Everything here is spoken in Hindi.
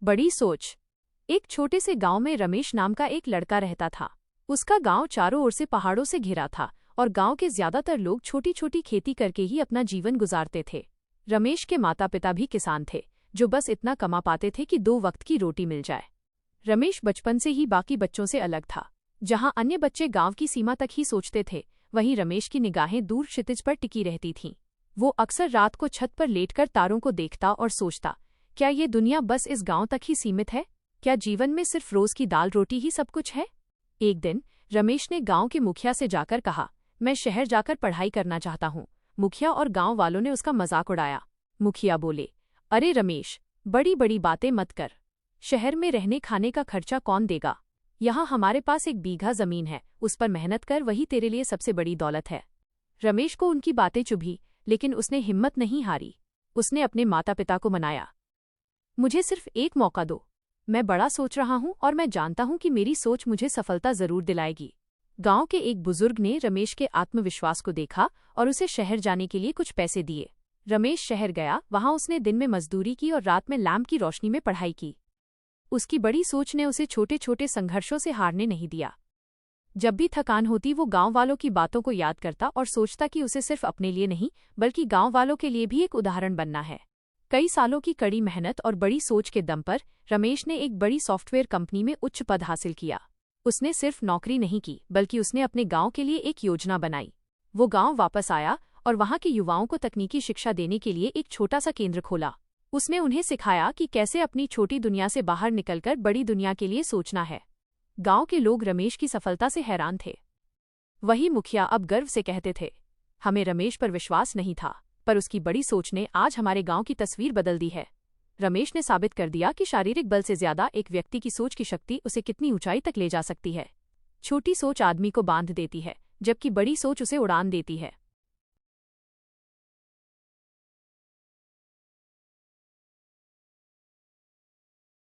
बड़ी सोच। एक छोटे से गांव में रमेश नाम का एक लड़का रहता था। उसका गांव चारों ओर से पहाड़ों से घिरा था और गांव के ज्यादातर लोग छोटी छोटी खेती करके ही अपना जीवन गुजारते थे। रमेश के माता पिता भी किसान थे, जो बस इतना कमा पाते थे कि 2 वक्त की रोटी मिल जाए। रमेश बचपन से ही बाकी बच्चों से अलग था। जहां अन्य बच्चे गांव की सीमा तक ही सोचते थे, वहीं रमेश की निगाहें दूर क्षितिज पर टिकी रहती थीं। वो अक्सर रात को छत पर लेटकर तारों को देखता और सोचता, क्या ये दुनिया बस इस गांव तक ही सीमित है? क्या जीवन में सिर्फ रोज की दाल रोटी ही सब कुछ है? एक दिन रमेश ने गांव के मुखिया से जाकर कहा, मैं शहर जाकर पढ़ाई करना चाहता हूँ। मुखिया और गांव वालों ने उसका मजाक उड़ाया। मुखिया बोले, अरे रमेश, बड़ी बड़ी बातें मत कर। शहर में रहने खाने का खर्चा कौन देगा? यहाँ हमारे पास 1 बीघा जमीन है, उस पर मेहनत कर, वही तेरे लिए सबसे बड़ी दौलत है। रमेश को उनकी बातें चुभी, लेकिन उसने हिम्मत नहीं हारी। उसने अपने माता पिता को मनाया, मुझे सिर्फ एक मौका दो। मैं बड़ा सोच रहा हूँ और मैं जानता हूँ कि मेरी सोच मुझे सफलता जरूर दिलाएगी। गांव के एक बुजुर्ग ने रमेश के आत्मविश्वास को देखा और उसे शहर जाने के लिए कुछ पैसे दिए। रमेश शहर गया। वहां उसने दिन में मजदूरी की और रात में लैंप की रोशनी में पढ़ाई की। उसकी बड़ी सोच ने उसे छोटे छोटे संघर्षों से हारने नहीं दिया। जब भी थकान होती, वो गांव वालों की बातों को याद करता और सोचता कि उसे सिर्फ अपने लिए नहीं, बल्कि गांव वालों के लिए भी एक उदाहरण बनना है। कई सालों की कड़ी मेहनत और बड़ी सोच के दम पर रमेश ने एक बड़ी सॉफ्टवेयर कंपनी में उच्च पद हासिल किया। उसने सिर्फ नौकरी नहीं की, बल्कि उसने अपने गांव के लिए एक योजना बनाई। वो गांव वापस आया और वहां के युवाओं को तकनीकी शिक्षा देने के लिए एक छोटा सा केंद्र खोला। उसने उन्हें सिखाया कि कैसे अपनी छोटी दुनिया से बाहर निकलकर बड़ी दुनिया के लिए सोचना है। गांव के लोग रमेश की सफलता से हैरान थे। वही मुखिया अब गर्व से कहते थे, हमें रमेश पर विश्वास नहीं था, पर उसकी बड़ी सोच ने आज हमारे गांव की तस्वीर बदल दी है। रमेश ने साबित कर दिया कि शारीरिक बल से ज्यादा एक व्यक्ति की सोच की शक्ति उसे कितनी ऊंचाई तक ले जा सकती है। छोटी सोच आदमी को बांध देती है, जबकि बड़ी सोच उसे उड़ान देती है।